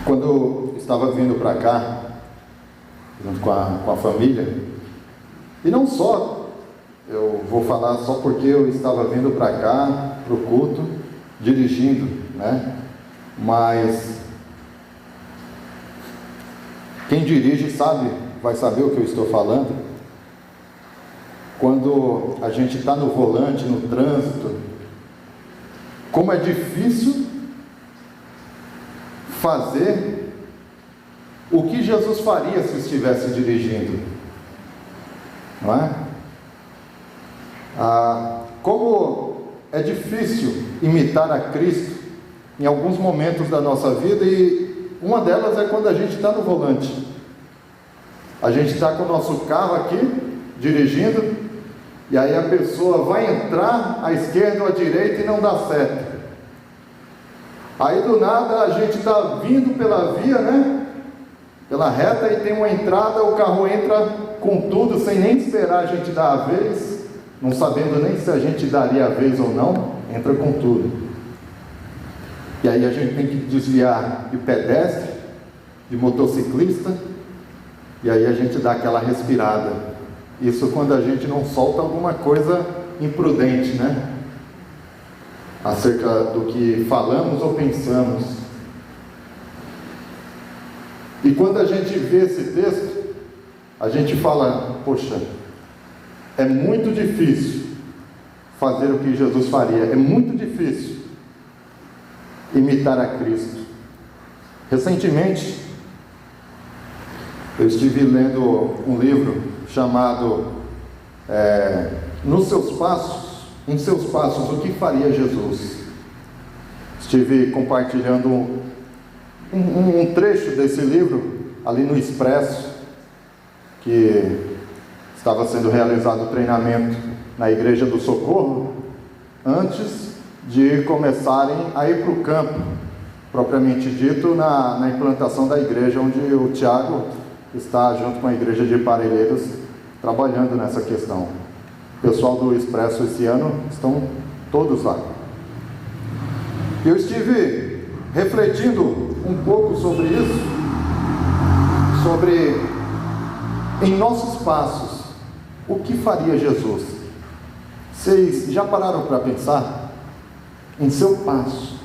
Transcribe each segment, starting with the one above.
Quando eu estava vindo para cá, junto com a família, e não só, eu vou falar só porque eu estava vindo para cá, para o culto, dirigindo, né? Mas quem dirige vai saber o que eu estou falando. Quando a gente está no volante, no trânsito, como é difícil fazer o que Jesus faria se estivesse dirigindo, não é? Como é difícil imitar a Cristo em alguns momentos da nossa vida, e uma delas é quando a gente está no volante. A gente está com o nosso carro aqui, dirigindo, e aí a pessoa vai entrar à esquerda ou à direita e não dá certo. Aí do nada a gente está vindo pela via, né? Pela reta, e tem uma entrada, o carro entra com tudo, sem nem esperar a gente dar a vez, não sabendo nem se a gente daria a vez ou não, entra com tudo. E aí a gente tem que desviar de pedestre, de motociclista, e aí a gente dá aquela respirada. Isso quando a gente não solta alguma coisa imprudente, né? Acerca do que falamos ou pensamos. E quando a gente vê esse texto, a gente fala, poxa, é muito difícil fazer o que Jesus faria, é muito difícil imitar a Cristo. Recentemente, eu estive lendo um livro chamado Em Seus Passos, o que faria Jesus? Estive compartilhando um trecho desse livro ali no Expresso, que estava sendo realizado o treinamento na Igreja do Socorro, antes de começarem a ir para o campo, propriamente dito, na implantação da igreja, onde o Tiago está junto com a Igreja de Parelheiros, trabalhando nessa questão. O pessoal do Expresso esse ano estão todos lá. Eu estive refletindo um pouco sobre isso, sobre em nossos passos, o que faria Jesus? Vocês já pararam para pensar? Em seu passo,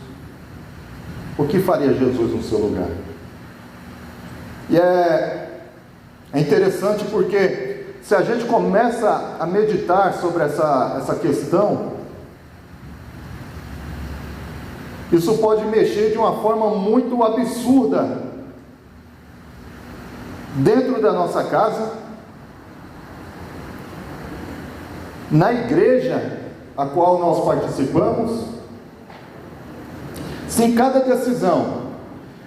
o que faria Jesus no seu lugar? E é interessante porque se a gente começa a meditar sobre essa questão, isso pode mexer de uma forma muito absurda dentro da nossa casa, na igreja a qual nós participamos. Se em cada decisão,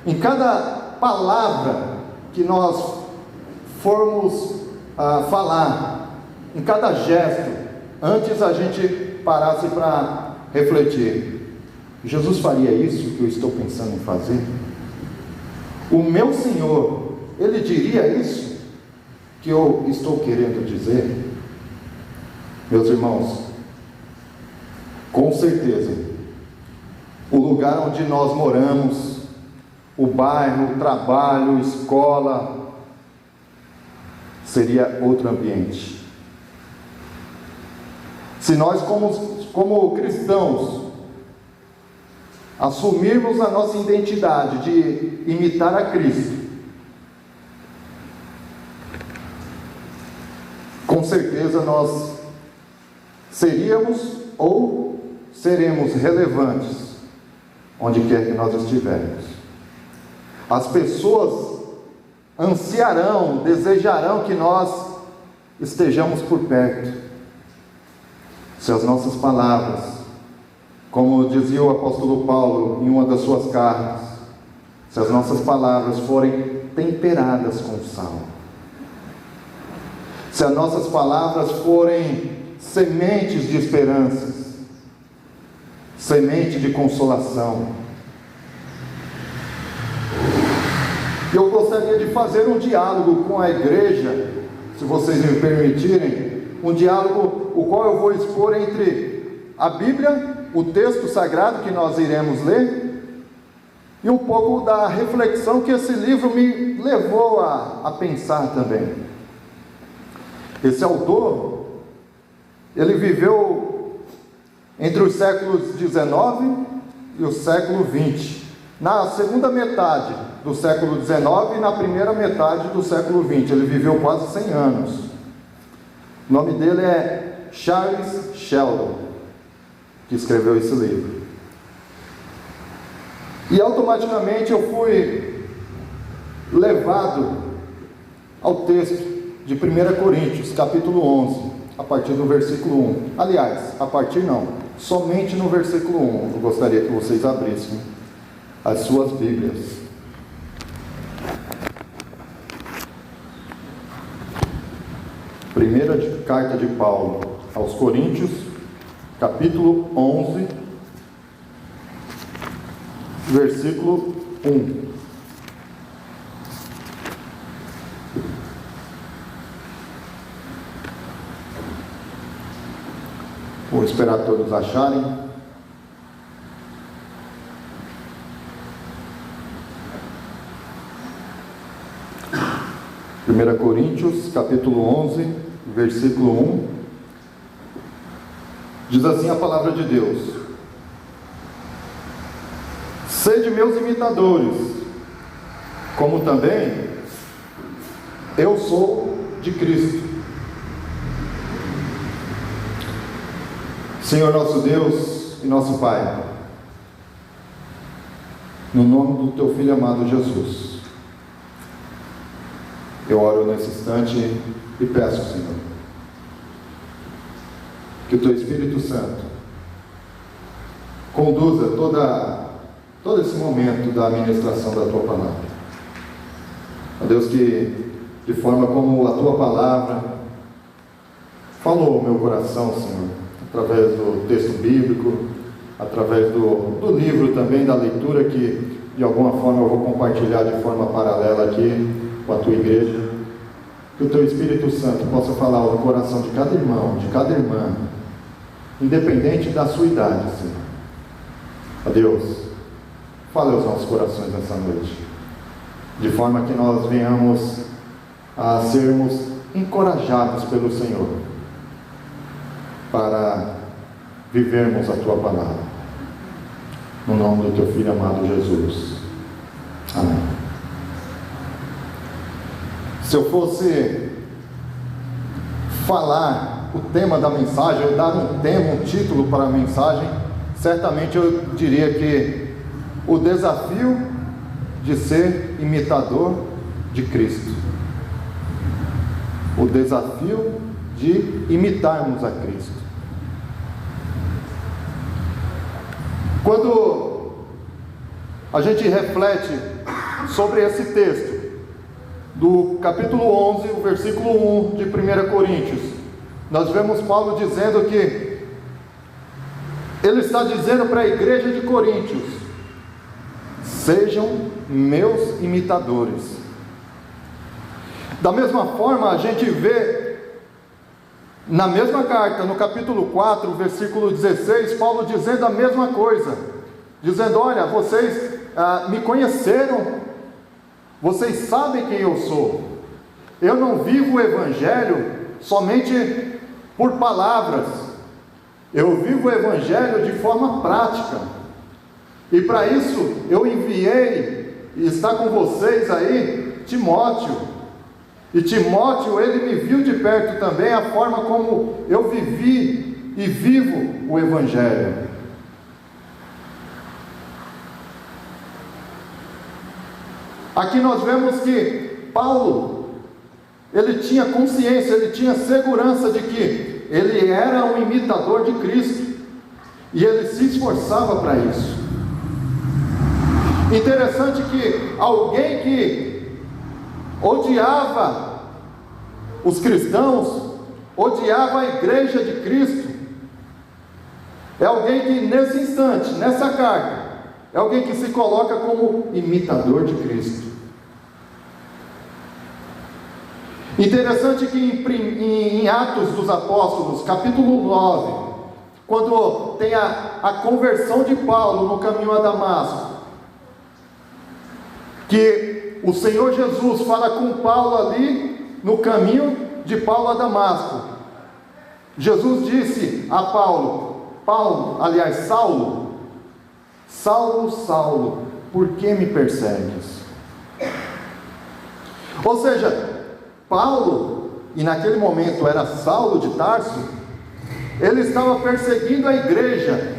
em cada palavra que nós formos falar, em cada gesto, antes a gente parasse para refletir, Jesus faria isso que eu estou pensando em fazer? O meu Senhor, Ele diria isso que eu estou querendo dizer? Meus irmãos, com certeza, o lugar onde nós moramos, o bairro, o trabalho, escola, seria outro ambiente. Se nós, como cristãos, assumirmos a nossa identidade de imitar a Cristo, com certeza nós seríamos ou seremos relevantes onde quer que nós estivermos. As pessoas ansiarão, desejarão que nós estejamos por perto. Se as nossas palavras, como dizia o apóstolo Paulo em uma das suas cartas, se as nossas palavras forem temperadas com sal, se as nossas palavras forem sementes de esperanças, semente de consolação. Eu gostaria de fazer um diálogo com a igreja, se vocês me permitirem, um diálogo o qual eu vou expor entre a Bíblia, o texto sagrado que nós iremos ler, e um pouco da reflexão que esse livro me levou a pensar também. Esse autor, ele viveu entre os séculos 19 e o século 20, na segunda metade do século 19 e na primeira metade do século 20, ele viveu quase 100 anos. O nome dele é Charles Sheldon, que escreveu esse livro. E automaticamente eu fui levado ao texto de 1 Coríntios, capítulo 11, a partir do versículo 1. Aliás, a partir não, somente no versículo 1. Eu gostaria que vocês abrissem as suas Bíblias. Primeira carta de Paulo aos Coríntios, capítulo 11, versículo 1. Vou esperar todos acharem. Primeira Coríntios, capítulo 11, versículo 1. Diz assim a palavra de Deus: sede meus imitadores, como também eu sou de Cristo. Senhor nosso Deus e nosso Pai, no nome do Teu Filho amado Jesus, eu oro nesse instante e peço, Senhor, que o Teu Espírito Santo conduza todo esse momento da ministração da Tua Palavra. Ó Deus, que de forma como a Tua Palavra falou ao meu coração, Senhor, através do texto bíblico, através do livro também, da leitura que de alguma forma eu vou compartilhar de forma paralela aqui com a Tua igreja, que o Teu Espírito Santo possa falar ao coração de cada irmão, de cada irmã, independente da sua idade, Senhor. Ó Deus, fale aos nossos corações nessa noite, de forma que nós venhamos a sermos encorajados pelo Senhor, para vivermos a Tua Palavra, no nome do Teu Filho amado Jesus. Amém. Se eu fosse falar o tema da mensagem, ou dar um tema, um título para a mensagem, certamente eu diria que o desafio de ser imitador de Cristo. O desafio de imitarmos a Cristo. Quando a gente reflete sobre esse texto, do capítulo 11, o versículo 1 de 1 Coríntios, nós vemos Paulo dizendo que ele está dizendo para a igreja de Coríntios: sejam meus imitadores. Da mesma forma, a gente vê na mesma carta, no capítulo 4, versículo 16, Paulo dizendo a mesma coisa, dizendo: olha, vocês me conheceram, vocês sabem quem eu sou. Eu não vivo o Evangelho somente por palavras, eu vivo o Evangelho de forma prática, e para isso eu enviei, e está com vocês aí, Timóteo. E Timóteo, ele me viu de perto também a forma como eu vivi e vivo o Evangelho. Aqui nós vemos que Paulo, ele tinha consciência, ele tinha segurança de que ele era um imitador de Cristo, e ele se esforçava para isso. Interessante que alguém que odiava os cristãos, odiava a igreja de Cristo, é alguém que nesse instante, nessa carta, é alguém que se coloca como imitador de Cristo. Interessante que em Atos dos Apóstolos, capítulo 9, quando tem a conversão de Paulo no caminho a Damasco, que o Senhor Jesus fala com Paulo ali no caminho de Paulo a Damasco. Jesus disse a Saulo, Saulo, Saulo, por que me persegues? Ou seja, Paulo, e naquele momento era Saulo de Tarso, ele estava perseguindo a igreja,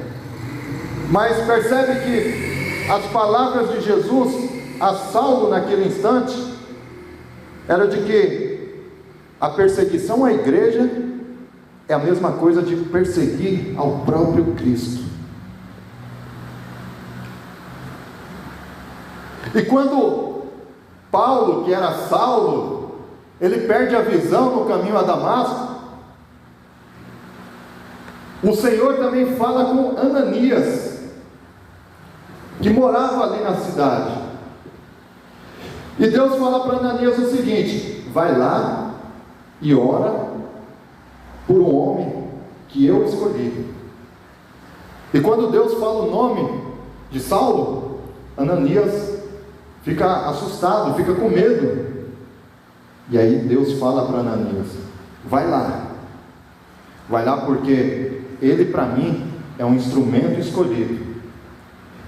mas percebe que as palavras de Jesus a Saulo naquele instante era de que a perseguição à igreja é a mesma coisa de perseguir ao próprio Cristo. E quando Paulo, que era Saulo, ele perde a visão no caminho a Damasco, o Senhor também fala com Ananias, que morava ali na cidade. E Deus fala para Ananias o seguinte: vai lá e ora por um homem que eu escolhi. E quando Deus fala o nome de Saulo, Ananias fica assustado, fica com medo. E aí Deus fala para Ananias: vai lá porque ele para mim é um instrumento escolhido.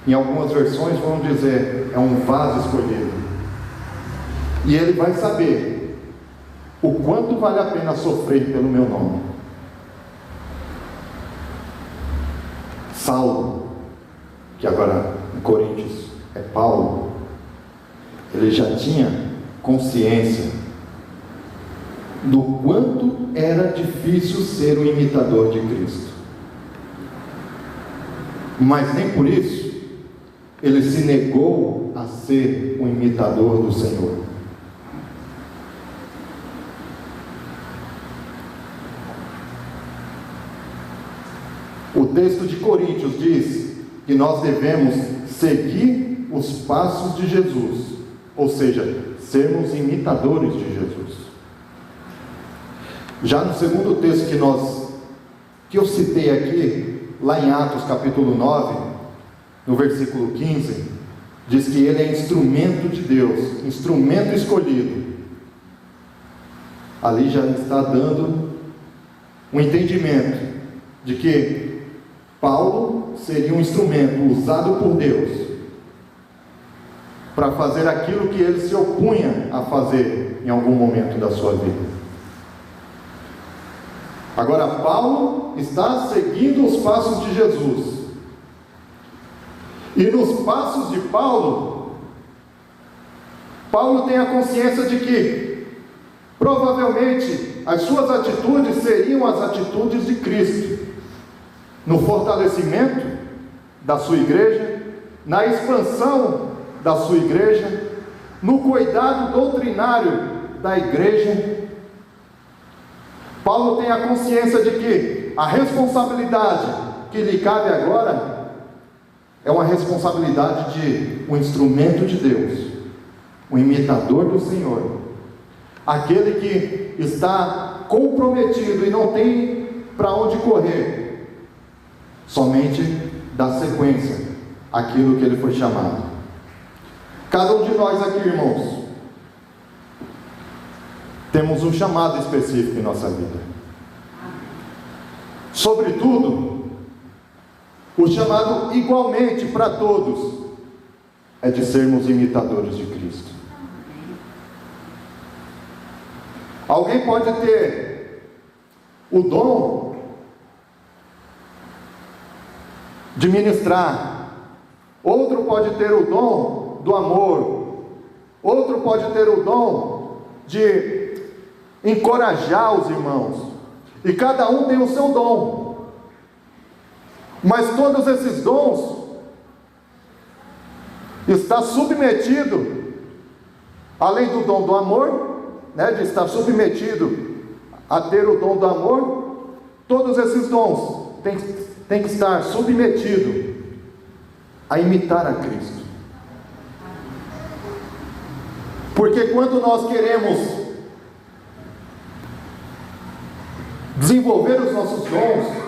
Em algumas versões vão dizer, é um vaso escolhido. E ele vai saber o quanto vale a pena sofrer pelo meu nome. Saulo, que agora em Coríntios é Paulo, ele já tinha consciência do quanto era difícil ser um imitador de Cristo. Mas nem por isso ele se negou a ser um imitador do Senhor. O texto de Coríntios diz que nós devemos seguir os passos de Jesus, ou seja, sermos imitadores de Jesus. Já no segundo texto que eu citei aqui, lá em Atos capítulo 9, no versículo 15, diz que ele é instrumento de Deus, instrumento escolhido. Ali já está dando um entendimento de que Paulo seria um instrumento usado por Deus para fazer aquilo que ele se opunha a fazer em algum momento da sua vida. Agora Paulo está seguindo os passos de Jesus. E nos passos de Paulo, Paulo tem a consciência de que provavelmente as suas atitudes seriam as atitudes de Cristo, no fortalecimento da sua igreja, na expansão da sua igreja, no cuidado doutrinário da igreja. Paulo tem a consciência de que a responsabilidade que lhe cabe agora é uma responsabilidade de um instrumento de Deus, um imitador do Senhor, aquele que está comprometido e não tem para onde correr, somente dar sequência àquilo que ele foi chamado. Cada um de nós aqui, irmãos, temos um chamado específico em nossa vida. Sobretudo, o chamado igualmente para todos é de sermos imitadores de Cristo. Alguém pode ter o dom de ministrar, outro pode ter o dom do amor, outro pode ter o dom de encorajar os irmãos, e cada um tem o seu dom. Mas todos esses dons está submetido, além do dom do amor, de estar submetido a ter o dom do amor, todos esses dons têm que estar submetido a imitar a Cristo. Porque quando nós queremos desenvolver os nossos dons,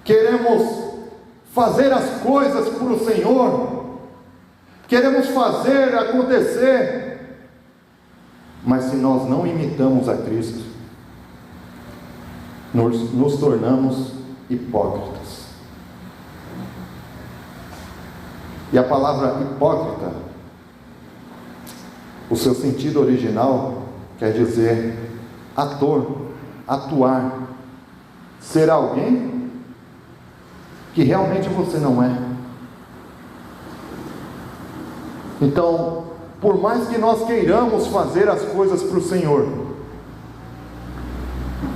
queremos fazer as coisas para o Senhor, queremos fazer acontecer, mas se nós não imitamos a Cristo, nos tornamos hipócritas. E a palavra hipócrita, o seu sentido original quer dizer ator, atuar, ser alguém que realmente você não é. Então, por mais que nós queiramos fazer as coisas para o Senhor,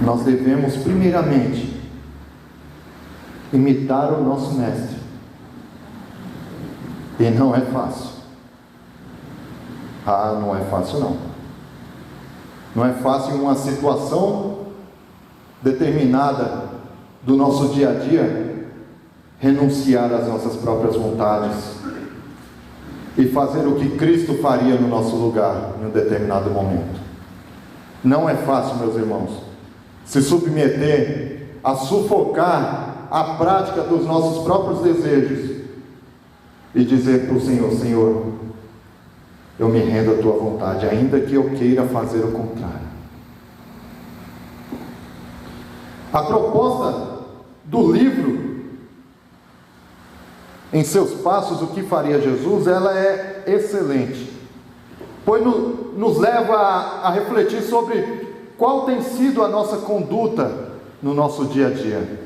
nós devemos primeiramente imitar o nosso Mestre. E não é fácil. Não é fácil não. Não é fácil em uma situação determinada do nosso dia a dia renunciar às nossas próprias vontades e fazer o que Cristo faria no nosso lugar em um determinado momento. Não é fácil, meus irmãos, se submeter a sufocar a prática dos nossos próprios desejos e dizer para o Senhor: Senhor, eu me rendo à tua vontade, ainda que eu queira fazer o contrário. A proposta do livro, em seus passos, o que faria Jesus, ela é excelente, pois nos leva a refletir sobre qual tem sido a nossa conduta no nosso dia a dia.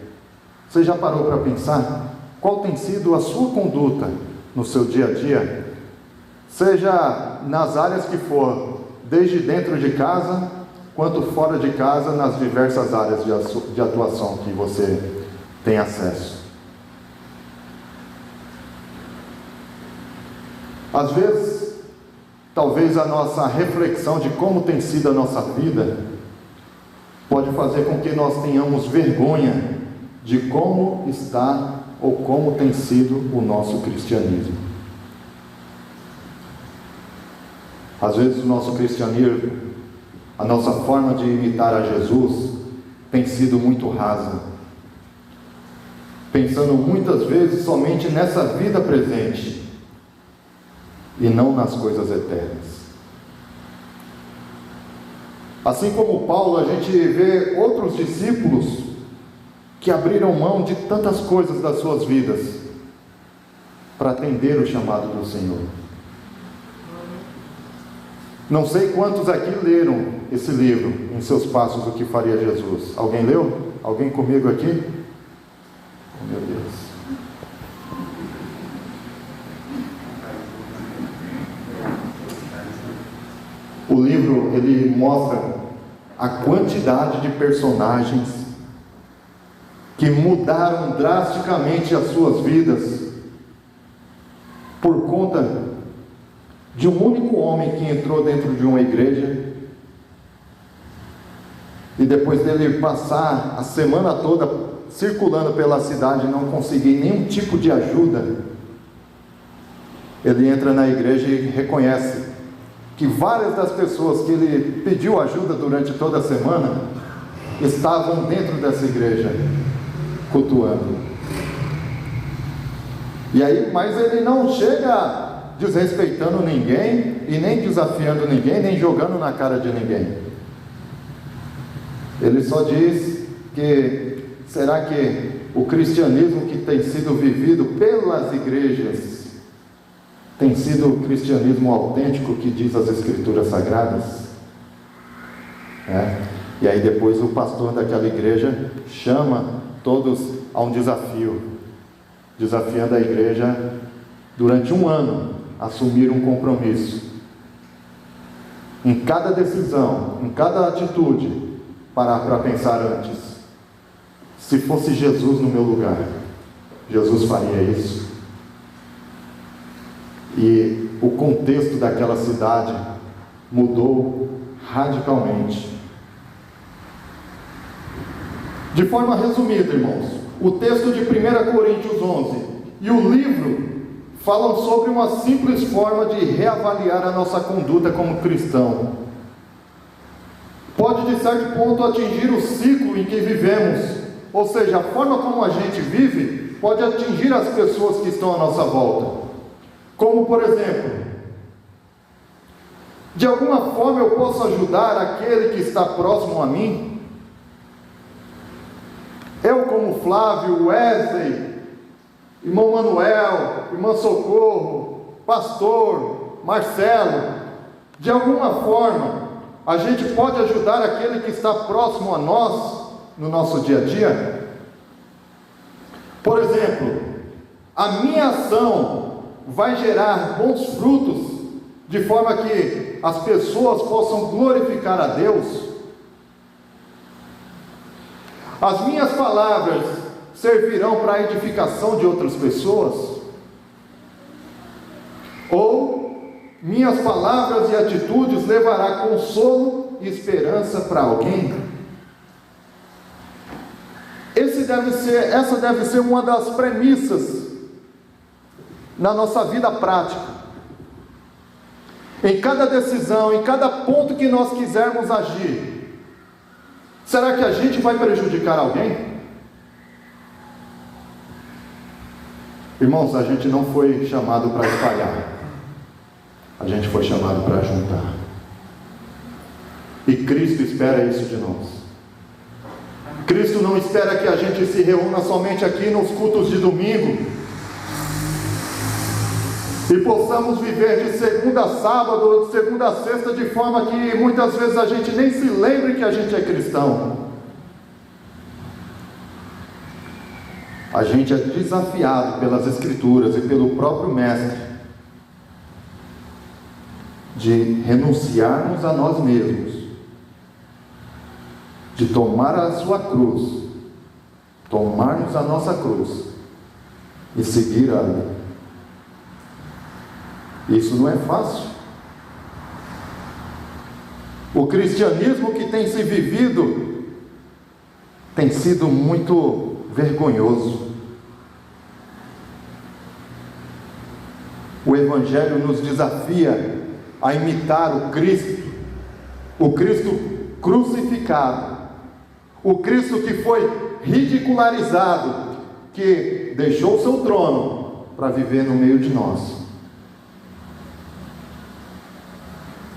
Você já parou para pensar qual tem sido a sua conduta no seu dia a dia? Seja nas áreas que for, desde dentro de casa, quanto fora de casa, nas diversas áreas de atuação que você tem acesso. Às vezes, talvez a nossa reflexão de como tem sido a nossa vida pode fazer com que nós tenhamos vergonha de como está ou como tem sido o nosso cristianismo. Às vezes o nosso cristianismo, a nossa forma de imitar a Jesus tem sido muito rasa, pensando muitas vezes somente nessa vida presente e não nas coisas eternas. Assim como Paulo, a gente vê outros discípulos que abriram mão de tantas coisas das suas vidas para atender o chamado do Senhor. Não sei quantos aqui leram esse livro, Em Seus Passos, o que faria Jesus. Alguém leu? Alguém comigo aqui? Oh, meu Deus. O livro, ele mostra a quantidade de personagens que mudaram drasticamente as suas vidas por conta de um único homem que entrou dentro de uma igreja e depois dele passar a semana toda circulando pela cidade e não conseguir nenhum tipo de ajuda, ele entra na igreja e reconhece que várias das pessoas que ele pediu ajuda durante toda a semana estavam dentro dessa igreja cultuando. E aí, mas ele não chega desrespeitando ninguém e nem desafiando ninguém, nem jogando na cara de ninguém. Ele só diz que será que o cristianismo que tem sido vivido pelas igrejas tem sido o cristianismo autêntico que diz as Escrituras Sagradas? E aí depois o pastor daquela igreja chama todos a um desafio, desafiando a igreja durante um ano a assumir um compromisso em cada decisão, em cada atitude, parar para pensar antes: se fosse Jesus no meu lugar, Jesus faria isso? E o contexto daquela cidade mudou radicalmente. De forma resumida, irmãos, o texto de 1 Coríntios 11 e o livro falam sobre uma simples forma de reavaliar a nossa conduta como cristão. Pode, de certo ponto, atingir o ciclo em que vivemos, ou seja, a forma como a gente vive pode atingir as pessoas que estão à nossa volta. Como, por exemplo, de alguma forma eu posso ajudar aquele que está próximo a mim? Eu, como Flávio, Wesley, irmão Manuel, irmã Socorro, pastor, Marcelo, de alguma forma, a gente pode ajudar aquele que está próximo a nós, no nosso dia a dia? Por exemplo, a minha ação vai gerar bons frutos, de forma que as pessoas possam glorificar a Deus? As minhas palavras servirão para a edificação de outras pessoas? Ou minhas palavras e atitudes levará consolo e esperança para alguém? Essa deve ser uma das premissas na nossa vida prática. Em cada decisão, em cada ponto que nós quisermos agir, será que a gente vai prejudicar alguém? Irmãos, a gente não foi chamado para espalhar, a gente foi chamado para juntar. E Cristo espera isso de nós. Cristo não espera que a gente se reúna somente aqui nos cultos de domingo e possamos viver de segunda a sábado, de segunda a sexta, de forma que muitas vezes a gente nem se lembre que a gente é cristão. A gente é desafiado pelas Escrituras e pelo próprio Mestre de renunciarmos a nós mesmos, de tomar a sua cruz, tomarmos a nossa cruz e seguir a Ele. Isso não é fácil. O cristianismo que tem se vivido tem sido muito vergonhoso. O Evangelho nos desafia a imitar o Cristo crucificado, o Cristo que foi ridicularizado, que deixou o seu trono para viver no meio de nós.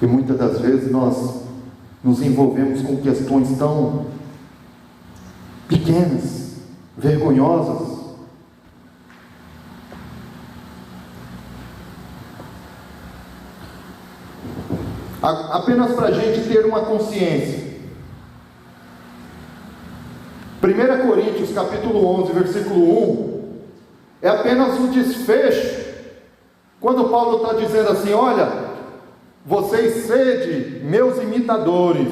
E muitas das vezes nós nos envolvemos com questões tão pequenas, vergonhosas. Apenas para a gente ter uma consciência. 1 Coríntios capítulo 11, versículo 1, é apenas um desfecho, quando Paulo está dizendo assim: olha, vocês sede meus imitadores,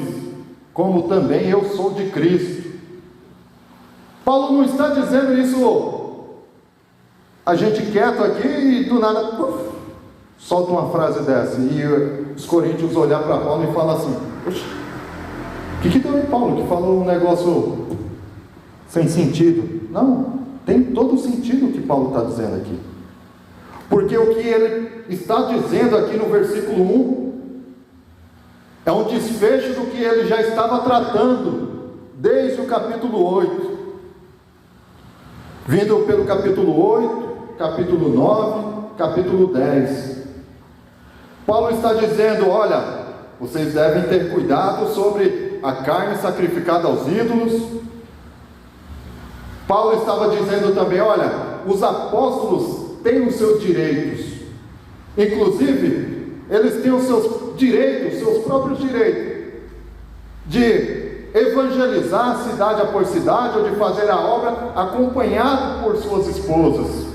como também eu sou de Cristo. Paulo não está dizendo isso, a gente quieto aqui e do nada, solta uma frase dessa, e os coríntios olhar para Paulo e falar assim: poxa, o que deu em Paulo que falou um negócio sem sentido? Não, tem todo o sentido o que Paulo está dizendo aqui, porque o que ele está dizendo aqui no versículo 1 é um desfecho do que ele já estava tratando desde o capítulo 8, vindo pelo capítulo 8, capítulo 9, capítulo 10. Paulo está dizendo: olha, vocês devem ter cuidado sobre a carne sacrificada aos ídolos. Paulo estava dizendo também: olha, os apóstolos têm os seus direitos, inclusive eles têm os seus direitos, seus próprios direitos, de evangelizar cidade após cidade, ou de fazer a obra acompanhado por suas esposas.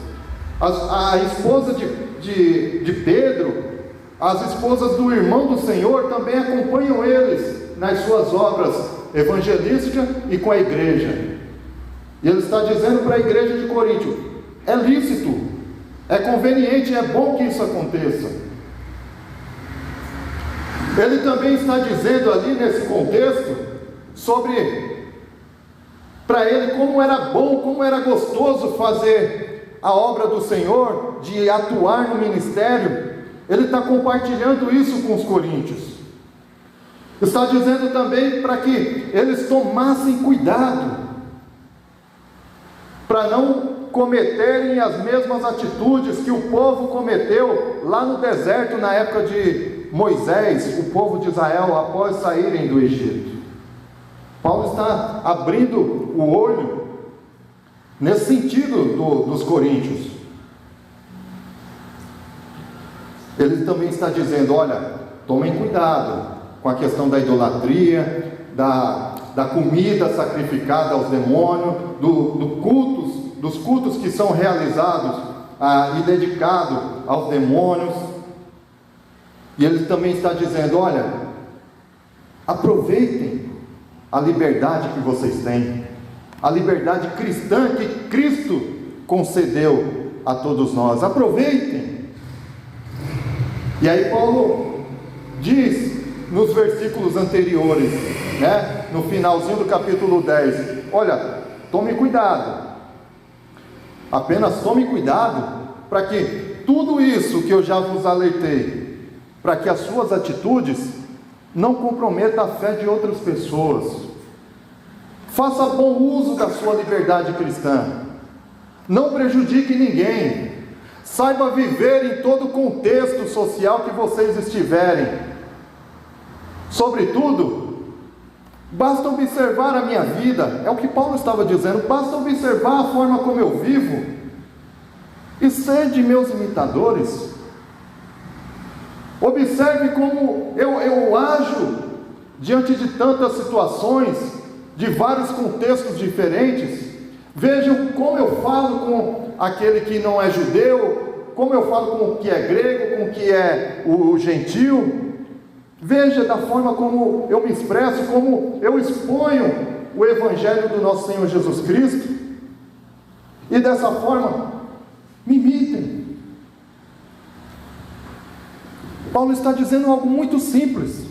A esposa de Pedro, as esposas do irmão do Senhor também acompanham eles nas suas obras evangelísticas e com a igreja. E ele está dizendo para a igreja de Corinto: é lícito, é conveniente, é bom que isso aconteça. Ele também está dizendo ali nesse contexto sobre, para ele, como era bom, como era gostoso fazer a obra do Senhor, de atuar no ministério. Ele está compartilhando isso com os coríntios. Está dizendo também para que eles tomassem cuidado, para não cometerem as mesmas atitudes que o povo cometeu lá no deserto, na época de Moisés, o povo de Israel, após saírem do Egito. Paulo está abrindo o olho nesse sentido dos coríntios. Ele também está dizendo: olha, tomem cuidado com a questão da idolatria, da comida sacrificada aos demônios, dos cultos que são realizados e dedicados aos demônios. E ele também está dizendo: olha, aproveitem a liberdade que vocês têm, a liberdade cristã que Cristo concedeu a todos nós. Aproveitem. E aí Paulo diz nos versículos anteriores, no finalzinho do capítulo 10, olha, tome cuidado, apenas tome cuidado para que tudo isso que eu já vos alertei, para que as suas atitudes não comprometam a fé de outras pessoas. Faça bom uso da sua liberdade cristã, não prejudique ninguém, saiba viver em todo o contexto social que vocês estiverem. Sobretudo, basta observar a minha vida, é o que Paulo estava dizendo, basta observar a forma como eu vivo, e sede meus imitadores. Observe como eu ajo diante de tantas situações, de vários contextos diferentes. Vejam como eu falo com aquele que não é judeu, como eu falo com o que é grego, com o que é o gentil. Veja da forma como eu me expresso, como eu exponho o Evangelho do nosso Senhor Jesus Cristo, e dessa forma, me imitem. Paulo está dizendo algo muito simples.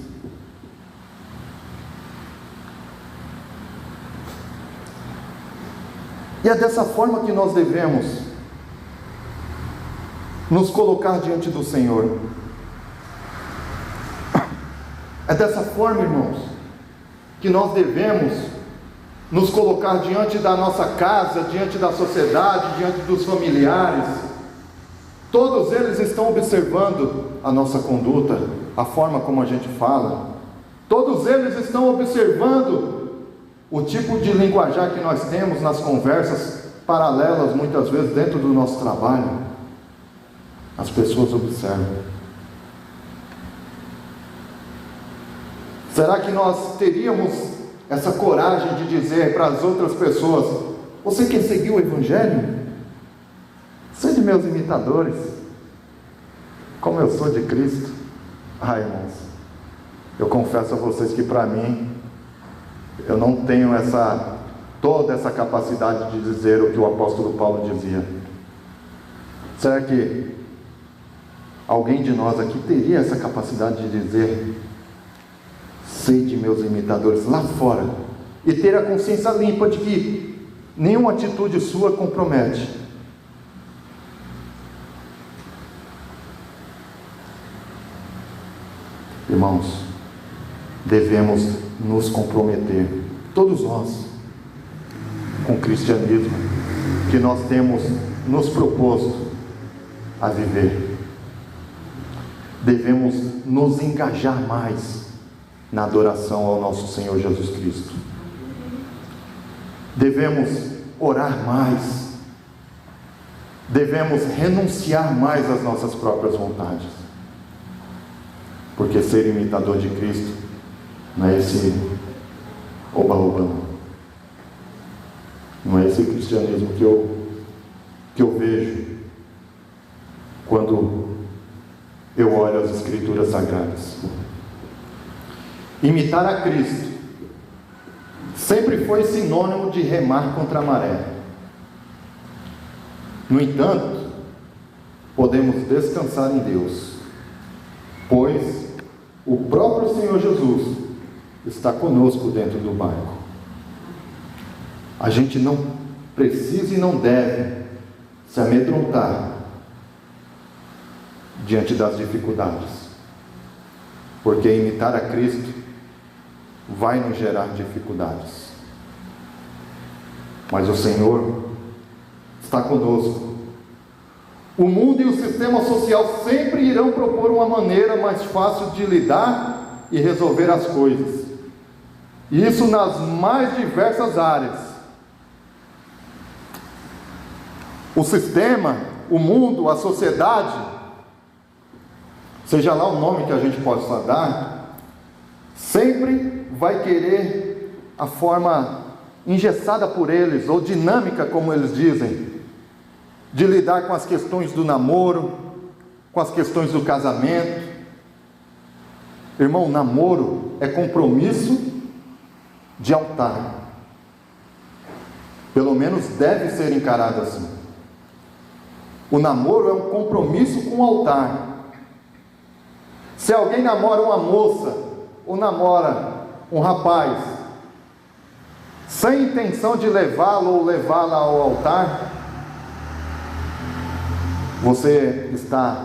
E é dessa forma que nós devemos nos colocar diante do Senhor. É dessa forma, irmãos, que nós devemos nos colocar diante da nossa casa, diante da sociedade, diante dos familiares. Todos eles estão observando a nossa conduta, a forma como a gente fala. Todos eles estão observando o tipo de linguajar que nós temos nas conversas paralelas, muitas vezes dentro do nosso trabalho. As pessoas observam. Será que nós teríamos essa coragem de dizer para as outras pessoas: você quer seguir o Evangelho? Sede meus imitadores, como eu sou de Cristo. Irmãos, eu confesso a vocês que para mim, eu não tenho toda essa capacidade de dizer o que o apóstolo Paulo dizia. Será que alguém de nós aqui teria essa capacidade de dizer: sede meus imitadores, lá fora, e ter a consciência limpa de que nenhuma atitude sua compromete? Irmãos, devemos nos comprometer, todos nós, com o cristianismo que nós temos nos proposto a viver. Devemos nos engajar mais na adoração ao nosso Senhor Jesus Cristo. Devemos orar mais. Devemos renunciar mais às nossas próprias vontades. Porque ser imitador de Cristo não é esse oba-oba, não. Não é esse cristianismo que eu vejo quando eu olho as Escrituras Sagradas. Imitar a Cristo sempre foi sinônimo de remar contra a maré. No entanto, podemos descansar em Deus, pois o próprio Senhor Jesus está conosco dentro do barco. A gente não precisa e não deve se amedrontar diante das dificuldades, porque imitar a Cristo vai nos gerar dificuldades, mas o Senhor está está conosco. O mundo e o sistema social sempre irão propor uma maneira mais fácil de lidar e resolver as coisas. Isso nas mais diversas áreas. O sistema, o mundo, a sociedade, seja lá o nome que a gente possa dar, sempre vai querer a forma engessada por eles, ou dinâmica, como eles dizem, de lidar com as questões do namoro, com as questões do casamento. Irmão, namoro é compromisso de altar. Pelo menos deve ser encarado assim. O namoro é um compromisso com o altar. Se alguém namora uma moça, ou namora um rapaz, sem intenção de levá-lo ou levá-la ao altar, você está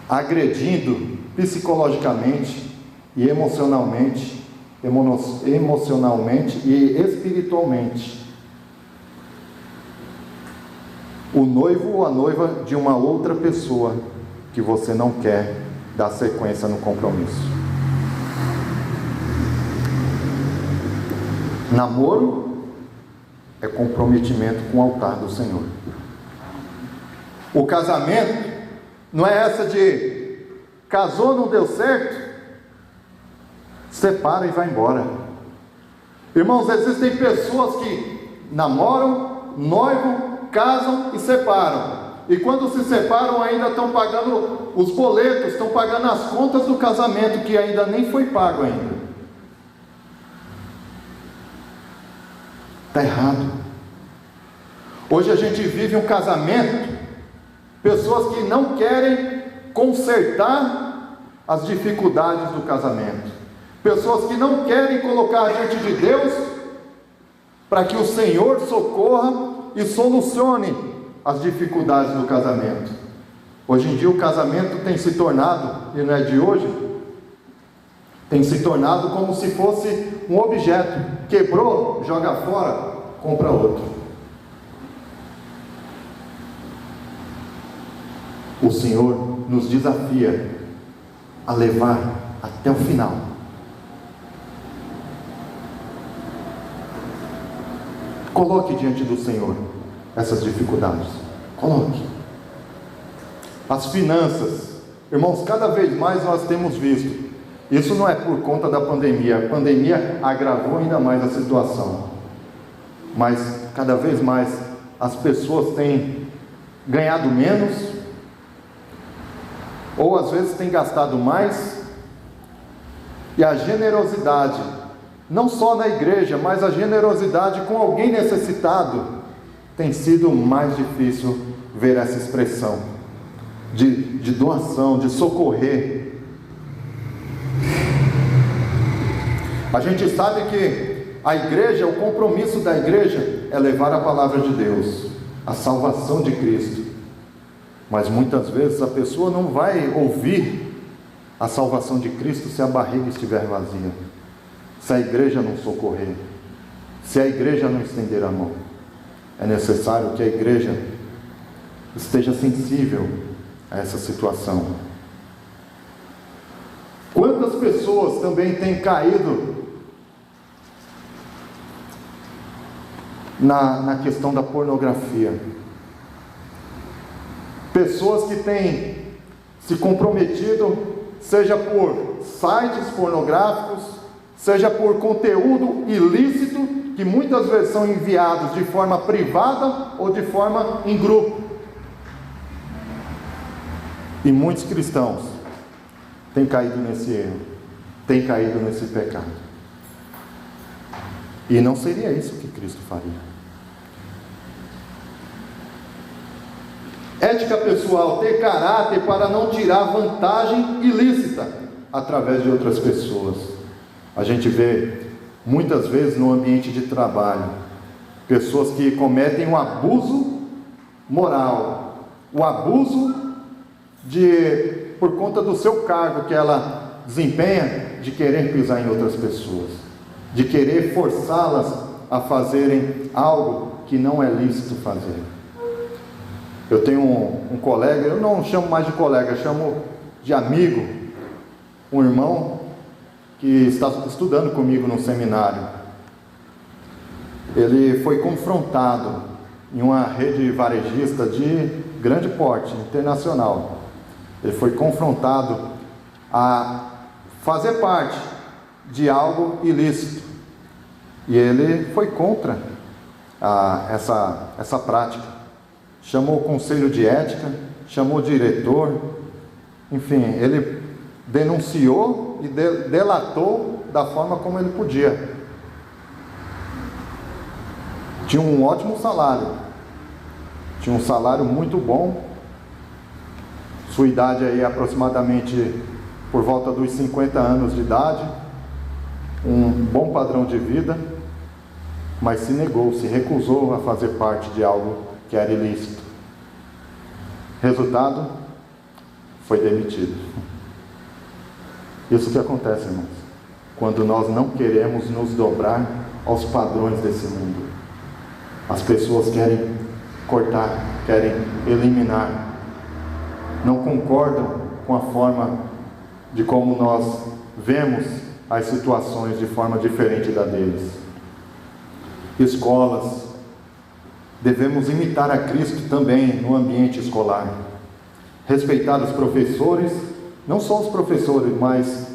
agredindo psicologicamente e emocionalmente e espiritualmente o noivo ou a noiva de uma outra pessoa que você não quer dar sequência no compromisso. Namoro é comprometimento com o altar do Senhor. O casamento não é essa de casou, não deu certo, separa e vai embora. Irmãos, existem pessoas que namoram, noivam, casam e separam. E quando se separam ainda estão pagando os boletos, estão pagando as contas do casamento que ainda nem foi pago ainda. Está errado. Hoje a gente vive um casamento, pessoas que não querem consertar as dificuldades do casamento, pessoas que não querem colocar diante de Deus para que o Senhor socorra e solucione as dificuldades do casamento. Hoje em dia o casamento tem se tornado, e não é de hoje, tem se tornado como se fosse um objeto. Quebrou, joga fora, compra outro. O Senhor nos desafia a levar até o final. Coloque diante do Senhor essas dificuldades. Coloque. As finanças. Irmãos, cada vez mais nós temos visto. Isso não é por conta da pandemia. A pandemia agravou ainda mais a situação. Mas cada vez mais as pessoas têm ganhado menos, ou às vezes têm gastado mais. E a generosidade, não só na igreja, mas a generosidade com alguém necessitado, tem sido mais difícil ver essa expressão de doação, de socorrer. A gente sabe que a igreja, o compromisso da igreja é levar a palavra de Deus, a salvação de Cristo. Mas muitas vezes a pessoa não vai ouvir a salvação de Cristo se a barriga estiver vazia, se a igreja não socorrer, se a igreja não estender a mão. É necessário que a igreja esteja sensível a essa situação. Quantas pessoas também têm caído na questão da pornografia? Pessoas que têm se comprometido, seja por sites pornográficos, seja por conteúdo ilícito, que muitas vezes são enviados de forma privada ou de forma em grupo. E muitos cristãos têm caído nesse erro, têm caído nesse pecado. E não seria isso que Cristo faria. Ética pessoal, ter caráter para não tirar vantagem ilícita através de outras pessoas. A gente vê muitas vezes no ambiente de trabalho pessoas que cometem um abuso moral, o abuso por conta do seu cargo que ela desempenha, de querer pisar em outras pessoas, de querer forçá-las a fazerem algo que não é lícito fazer. Eu tenho um colega, eu não chamo mais de colega, chamo de amigo, um irmão que está estudando comigo no seminário. Ele foi confrontado em uma rede varejista de grande porte, internacional. Ele foi confrontado a fazer parte de algo ilícito. E ele foi contra essa prática. Chamou o conselho de ética, chamou o diretor, enfim, ele denunciou e delatou da forma como ele podia. Tinha um ótimo salário, tinha um salário muito bom, sua idade aí aproximadamente por volta dos 50 anos de idade, um bom padrão de vida, mas se negou, se recusou a fazer parte de algo que era ilícito. Resultado, foi demitido. Isso que acontece, irmãos, quando nós não queremos nos dobrar aos padrões desse mundo. As pessoas querem cortar, querem eliminar, não concordam com a forma de como nós vemos as situações de forma diferente da deles. Escolas, devemos imitar a Cristo também no ambiente escolar. Respeitar os professores, não só os professores, mas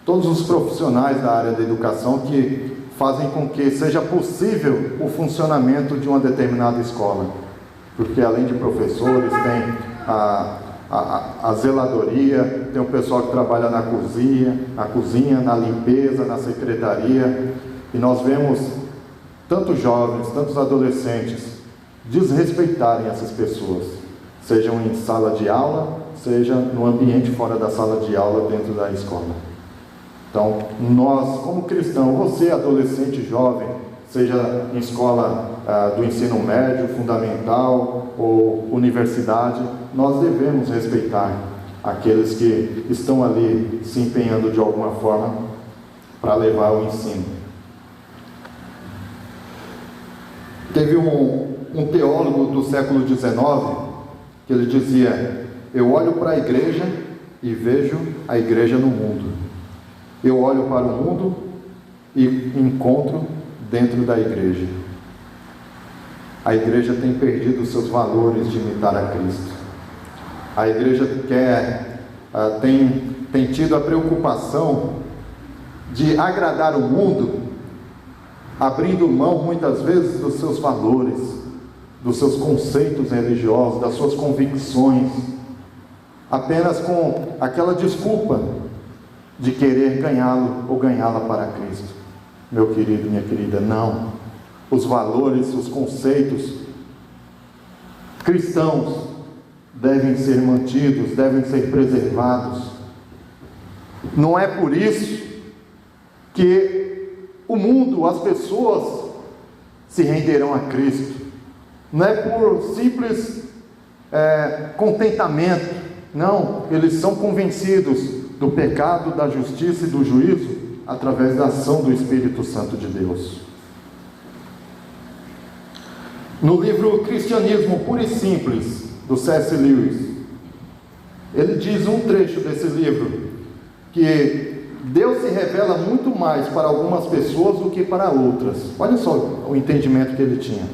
todos os profissionais da área da educação que fazem com que seja possível o funcionamento de uma determinada escola. Porque além de professores, tem a zeladoria, tem o pessoal que trabalha na cozinha, na limpeza, na secretaria, e nós vemos tantos jovens, tantos adolescentes desrespeitarem essas pessoas, sejam em sala de aula, seja no ambiente fora da sala de aula dentro da escola. Então, nós como cristãos, você adolescente jovem, seja em escola do ensino médio, fundamental ou universidade, nós devemos respeitar aqueles que estão ali se empenhando de alguma forma para levar o ensino. Teve um teólogo do século XIX que ele dizia: eu olho para a igreja e vejo a igreja no mundo. Eu olho para o mundo e encontro dentro da igreja. A igreja tem perdido os seus valores de imitar a Cristo. A igreja tem tido a preocupação de agradar o mundo, abrindo mão muitas vezes dos seus valores, dos seus conceitos religiosos, das suas convicções, apenas com aquela desculpa de querer ganhá-lo ou ganhá-la para Cristo. Meu querido, minha querida, não. Os valores, os conceitos cristãos devem ser mantidos, devem ser preservados. Não é por isso que o mundo, as pessoas se renderão a Cristo. Não é por simples contentamento. Não, eles são convencidos do pecado, da justiça e do juízo através da ação do Espírito Santo de Deus. No livro Cristianismo Puro e Simples, do C.S. Lewis, ele diz um trecho desse livro, que Deus se revela muito mais para algumas pessoas do que para outras. Olha só o entendimento que ele tinha.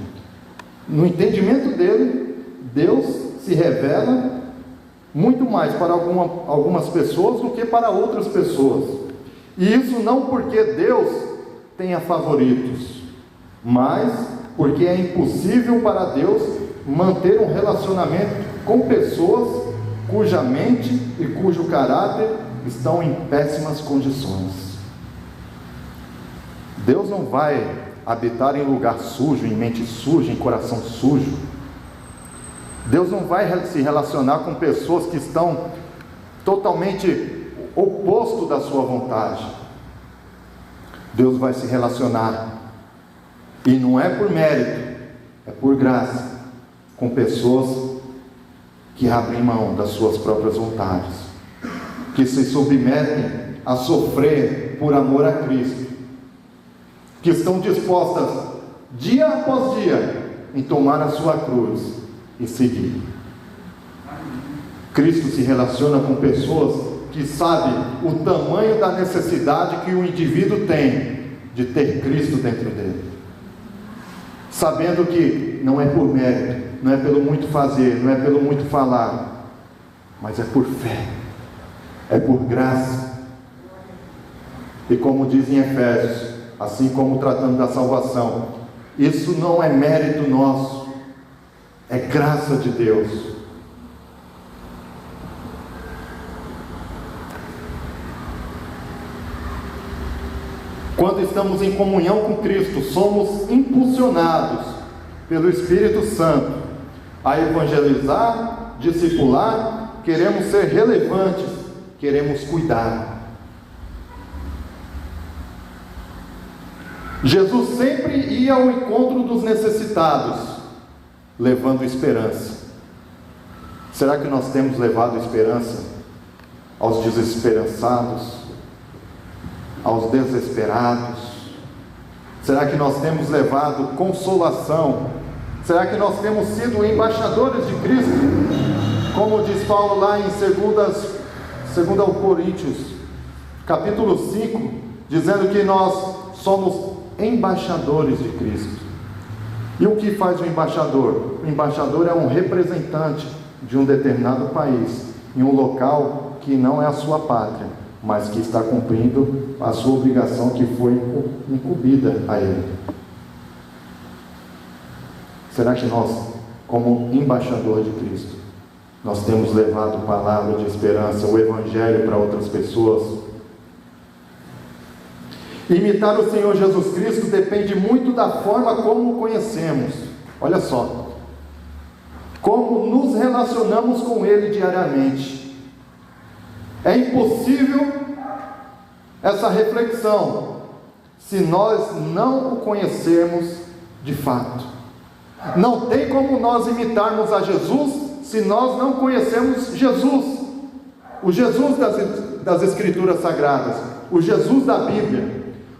No entendimento dele, Deus se revela muito mais para algumas pessoas do que para outras pessoas. E isso não porque Deus tenha favoritos, mas porque é impossível para Deus manter um relacionamento com pessoas cuja mente e cujo caráter estão em péssimas condições. Deus não vai habitar em lugar sujo, em mente suja, em coração sujo. Deus não vai se relacionar com pessoas que estão totalmente oposto da sua vontade. Deus vai se relacionar, e não é por mérito, é por graça, com pessoas que abrem mão das suas próprias vontades, que se submetem a sofrer por amor a Cristo, que estão dispostas dia após dia, em tomar a sua cruz e seguir. Cristo se relaciona com pessoas que sabem o tamanho da necessidade que o indivíduo tem de ter Cristo dentro dele. Sabendo que não é por mérito, não é pelo muito fazer, não é pelo muito falar, mas é por fé, é por graça. E como diz em Efésios, assim como tratando da salvação, isso não é mérito nosso, é graça de Deus. Quando estamos em comunhão com Cristo, somos impulsionados pelo Espírito Santo a evangelizar, discipular, queremos ser relevantes, queremos cuidar. Jesus sempre ia ao encontro dos necessitados, levando esperança. Será que nós temos levado esperança aos desesperançados, aos desesperados? Será que nós temos levado consolação? Será que nós temos sido embaixadores de Cristo? Como diz Paulo lá em 2 Coríntios, capítulo 5, dizendo que nós somos embaixadores de Cristo. E o que faz o embaixador? O embaixador é um representante de um determinado país, em um local que não é a sua pátria, mas que está cumprindo a sua obrigação que foi incumbida a ele. Será que nós, como embaixador de Cristo, nós temos levado palavra de esperança, o Evangelho para outras pessoas? Imitar o Senhor Jesus Cristo depende muito da forma como o conhecemos. Olha só, como nos relacionamos com Ele diariamente. É impossível essa reflexão se nós não o conhecermos de fato. Não tem como nós imitarmos a Jesus se nós não conhecemos Jesus, o Jesus das Escrituras Sagradas, o Jesus da Bíblia.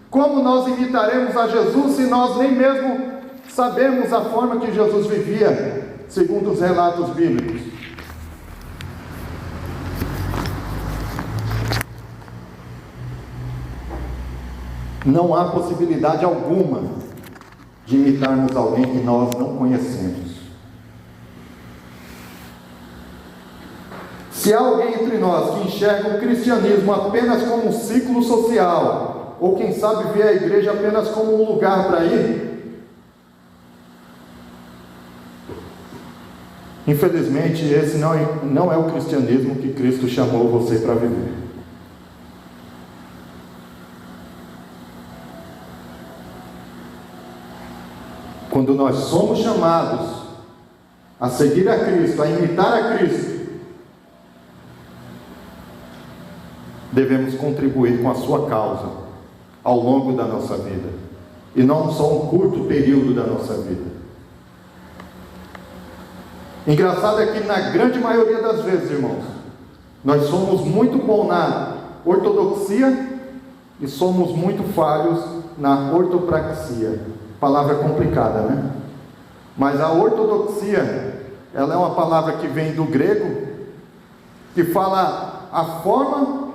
Como nós imitaremos a Jesus se nós nem mesmo sabemos a forma que Jesus vivia, segundo os relatos bíblicos? Não há possibilidade alguma de imitarmos alguém que nós não conhecemos. Se há alguém entre nós que enxerga o cristianismo apenas como um ciclo social, ou quem sabe vê a igreja apenas como um lugar para ir, infelizmente esse não é o cristianismo que Cristo chamou você para viver. Quando nós somos chamados a seguir a Cristo, a imitar a Cristo, devemos contribuir com a sua causa ao longo da nossa vida, e não só um curto período da nossa vida. Engraçado é que na grande maioria das vezes, irmãos, nós somos muito bons na ortodoxia e somos muito falhos na ortopraxia. Palavra complicada, né? Mas a ortodoxia, ela é uma palavra que vem do grego, que fala a forma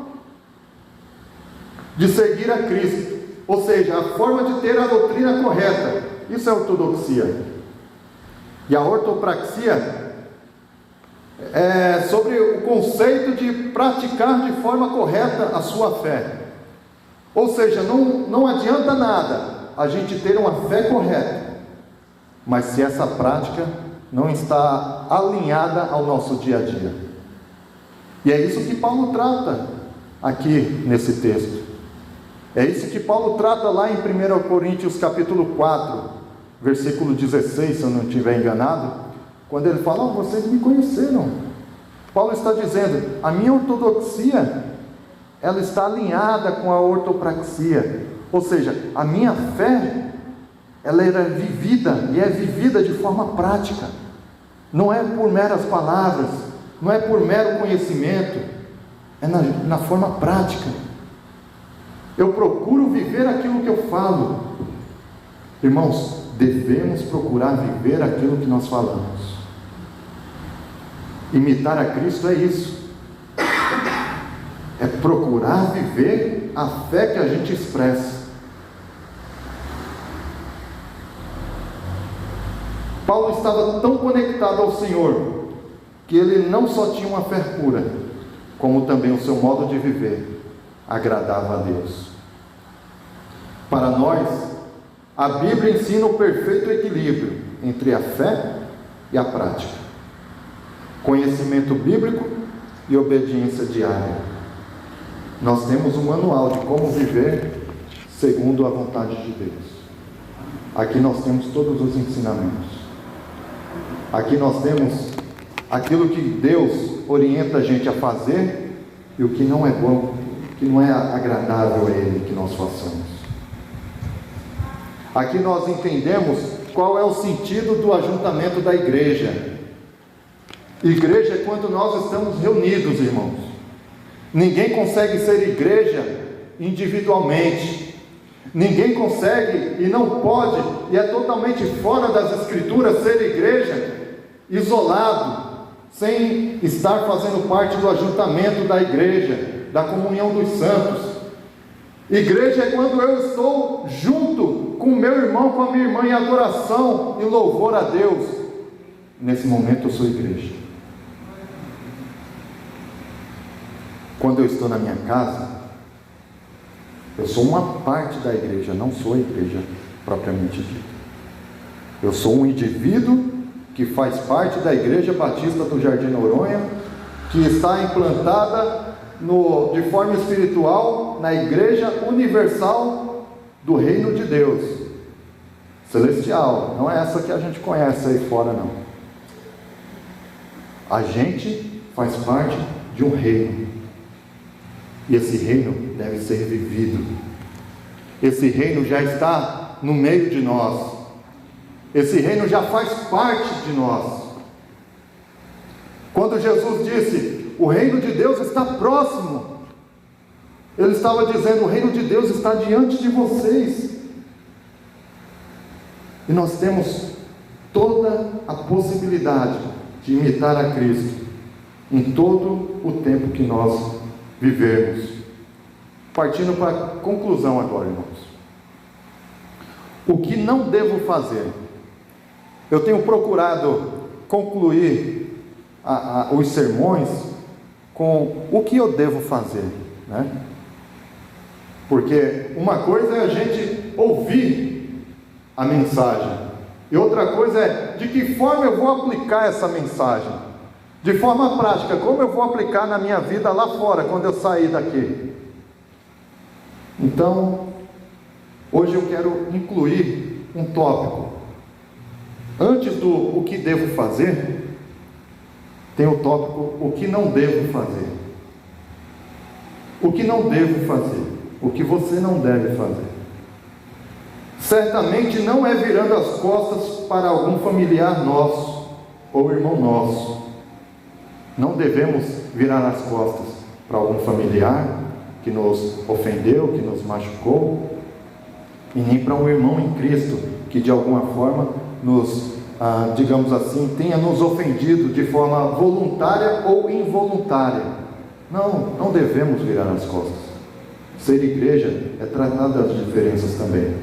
de seguir a Cristo, ou seja, a forma de ter a doutrina correta. Isso é ortodoxia. E a ortopraxia é sobre o conceito de praticar de forma correta a sua fé. Ou seja, não adianta nada a gente ter uma fé correta, mas se essa prática não está alinhada ao nosso dia a dia. E é isso que Paulo trata aqui nesse texto. É isso que Paulo trata lá em 1 Coríntios capítulo 4, versículo 16, se eu não estiver enganado, quando ele fala: vocês me conheceram. Paulo está dizendo: a minha ortodoxia, ela está alinhada com a ortopraxia, ou seja, a minha fé, ela era vivida, e é vivida de forma prática, não é por meras palavras, não é por mero conhecimento, é na forma prática. Eu procuro viver aquilo que eu falo. Irmãos, devemos procurar viver aquilo que nós falamos. Imitar a Cristo é isso. É procurar viver a fé que a gente expressa. Paulo estava tão conectado ao Senhor, que ele não só tinha uma fé pura, como também o seu modo de viver agradava a Deus. Para nós, a Bíblia ensina o perfeito equilíbrio entre a fé e a prática, conhecimento bíblico e obediência diária. Nós temos um manual de como viver segundo a vontade de Deus. Aqui nós temos todos os ensinamentos. Aqui nós temos aquilo que Deus orienta a gente a fazer e o que não é bom, que não é agradável a Ele que nós façamos. Aqui nós entendemos qual é o sentido do ajuntamento da igreja. Igreja é quando nós estamos reunidos, irmãos. Ninguém consegue ser igreja individualmente. Ninguém consegue e não pode, e é totalmente fora das Escrituras, ser igreja isolado, sem estar fazendo parte do ajuntamento da igreja, da comunhão dos santos. Igreja é quando eu estou junto com o meu irmão, com a minha irmã, em adoração e louvor a Deus. Nesse momento eu sou igreja. Quando eu estou na minha casa, eu sou uma parte da igreja, não sou a igreja propriamente dita. Eu sou um indivíduo que faz parte da Igreja Batista do Jardim Noronha, que está implantada de forma espiritual na Igreja Universal do Reino de Deus, celestial, não é essa que a gente conhece aí fora, não. A gente faz parte de um reino, e esse reino deve ser vivido. Esse reino já está no meio de nós. Esse reino já faz parte de nós. Quando Jesus disse, o reino de Deus está próximo, Ele estava dizendo, o reino de Deus está diante de vocês. E nós temos toda a possibilidade de imitar a Cristo em todo o tempo que nós vivermos. Partindo para a conclusão agora, irmãos. O que não devo fazer? Eu tenho procurado concluir os sermões com o que eu devo fazer, né? Porque uma coisa é a gente ouvir a mensagem, e outra coisa é de que forma eu vou aplicar essa mensagem, de forma prática, como eu vou aplicar na minha vida lá fora, quando eu sair daqui. Então, hoje eu quero incluir um tópico. Antes do o que devo fazer, tem o tópico o que não devo fazer. O que não devo fazer, o que você não deve fazer. Certamente não é virando as costas para algum familiar nosso ou irmão nosso. Não devemos virar as costas para algum familiar que nos ofendeu, que nos machucou, e nem para um irmão em Cristo que de alguma forma nos, digamos assim, tenha nos ofendido de forma voluntária ou involuntária. Não devemos virar as costas. Ser igreja é tratar das diferenças também.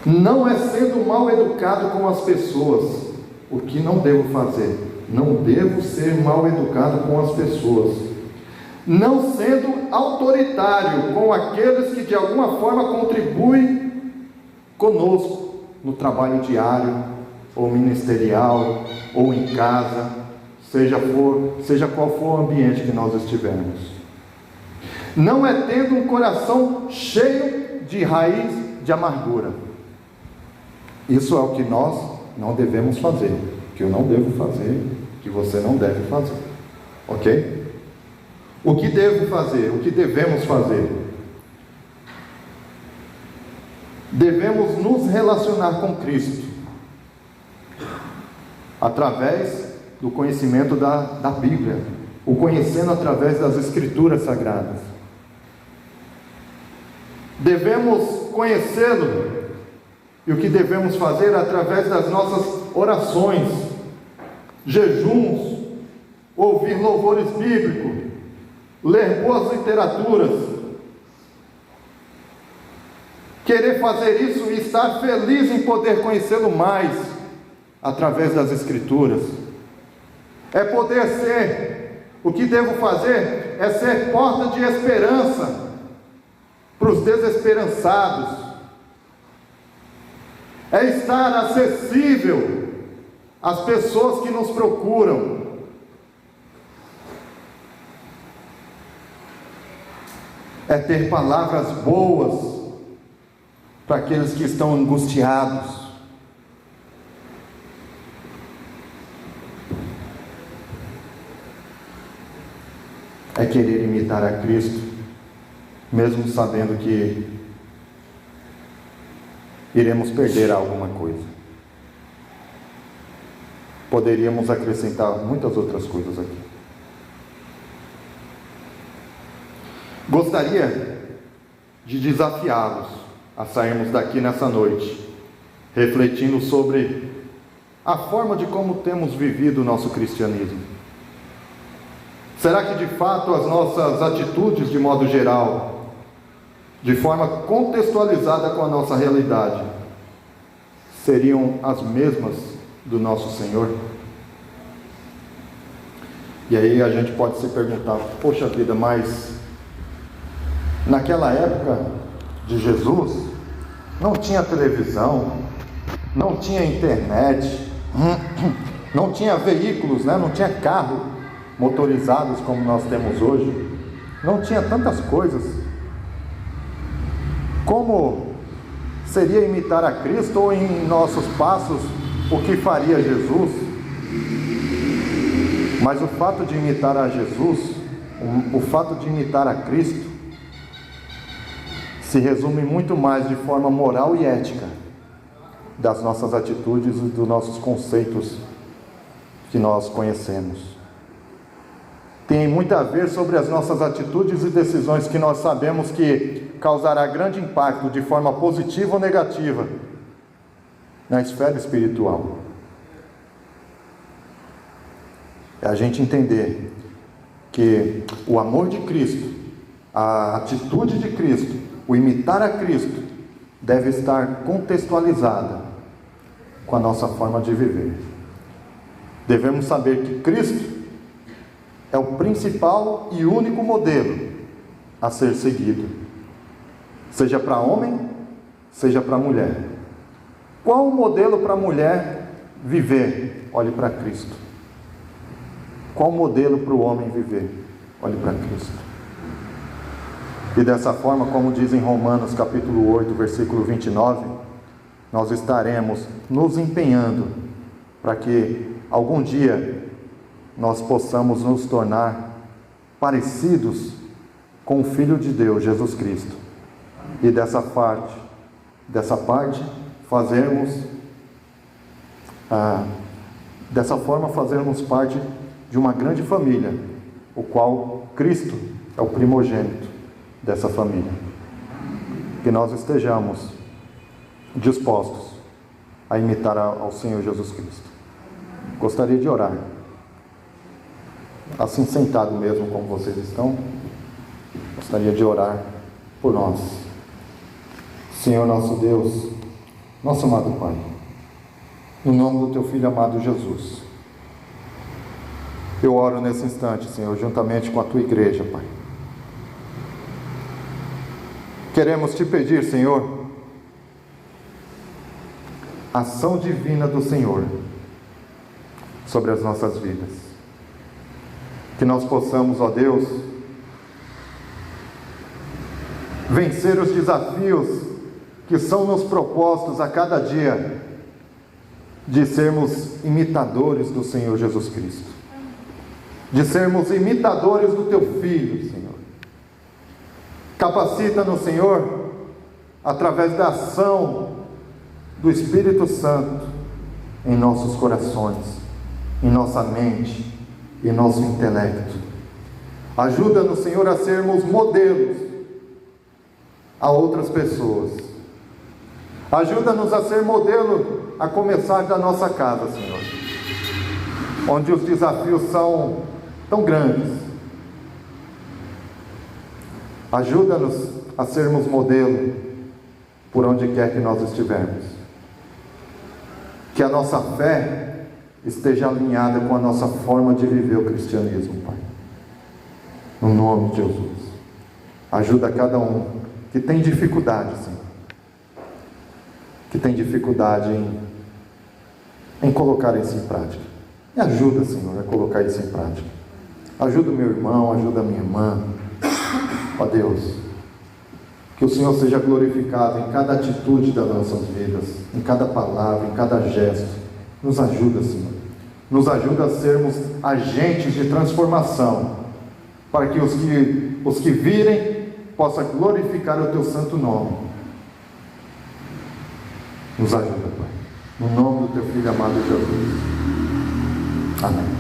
Não é sendo mal educado com as pessoas. O que não devo fazer? Não devo ser mal educado com as pessoas. Não sendo autoritário com aqueles que de alguma forma contribuem conosco no trabalho diário, ou ministerial, ou em casa, seja qual for o ambiente que nós estivermos. Não é tendo um coração cheio de raiz de amargura. Isso é o que nós não devemos fazer, que eu não devo fazer, que você não deve fazer, ok? O que devo fazer? O que devemos fazer? Devemos nos relacionar com Cristo através do conhecimento da Bíblia, o conhecendo através das Escrituras Sagradas. Devemos conhecê-lo E o que devemos fazer através das nossas orações, jejuns, ouvir louvores bíblicos, ler boas literaturas, querer fazer isso e estar feliz em poder conhecê-lo mais através das Escrituras. É poder ser, o que devo fazer é ser porta de esperança para os desesperançados. É estar acessível às pessoas que nos procuram. É ter palavras boas para aqueles que estão angustiados. É querer imitar a Cristo, mesmo sabendo que iremos perder alguma coisa. Poderíamos acrescentar muitas outras coisas aqui. Gostaria de desafiá-los a sairmos daqui nessa noite, refletindo sobre a forma de como temos vivido o nosso cristianismo. Será que de fato as nossas atitudes, de modo geral, de forma contextualizada com a nossa realidade, seriam as mesmas do nosso Senhor? E aí a gente pode se perguntar: poxa vida, mas naquela época de Jesus não tinha televisão, não tinha internet, não tinha veículos, não tinha carro motorizados como nós temos hoje, não tinha tantas coisas. Como seria imitar a Cristo, ou em nossos passos o que faria Jesus? Mas o fato de imitar a Jesus, o fato de imitar a Cristo, se resume muito mais de forma moral e ética das nossas atitudes e dos nossos conceitos que nós conhecemos. Tem muito a ver sobre as nossas atitudes e decisões que nós sabemos que causará grande impacto de forma positiva ou negativa na esfera espiritual. É a gente entender que o amor de Cristo, a atitude de Cristo, o imitar a Cristo, deve estar contextualizada com a nossa forma de viver. Devemos saber que Cristo é o principal e único modelo a ser seguido, seja para homem, seja para mulher. Qual o modelo para a mulher viver? Olhe para Cristo. Qual o modelo para o homem viver? Olhe para Cristo. E dessa forma, como diz em Romanos capítulo 8, versículo 29, nós estaremos nos empenhando para que algum dia nós possamos nos tornar parecidos com o Filho de Deus, Jesus Cristo. E dessa parte dessa forma fazermos parte de uma grande família, o qual Cristo é o primogênito dessa família. Que nós estejamos dispostos a imitar ao Senhor Jesus Cristo. Gostaria de orar, assim sentado mesmo como vocês estão. Gostaria de orar por nós. Senhor nosso Deus, nosso amado Pai, no nome do Teu Filho amado Jesus, eu oro nesse instante, Senhor, juntamente com a Tua igreja, Pai. Queremos Te pedir, Senhor, ação divina do Senhor sobre as nossas vidas. Que nós possamos, ó Deus, vencer os desafios que são nos propostos a cada dia, de sermos imitadores do Senhor Jesus Cristo, de sermos imitadores do Teu Filho, Senhor. Capacita-nos, Senhor, através da ação do Espírito Santo em nossos corações, em nossa mente, em nosso intelecto. Ajuda-nos, Senhor, a sermos modelos a outras pessoas. Ajuda-nos a ser modelo, a começar da nossa casa, Senhor, onde os desafios são tão grandes. Ajuda-nos a sermos modelo por onde quer que nós estivermos. Que a nossa fé esteja alinhada com a nossa forma de viver o cristianismo, Pai. No nome de Jesus. Ajuda cada um que tem dificuldade, Senhor. Que tem dificuldade em colocar isso em prática. Me ajuda, Senhor, a colocar isso em prática. Ajuda o meu irmão, ajuda a minha irmã. Ó Deus, que o Senhor seja glorificado em cada atitude das nossas vidas, em cada palavra, em cada gesto. Nos ajuda, Senhor. Nos ajuda a sermos agentes de transformação, para que os que virem possam glorificar o Teu santo nome. Nos ajuda, Pai. No nome do Teu Filho amado Jesus. Amém.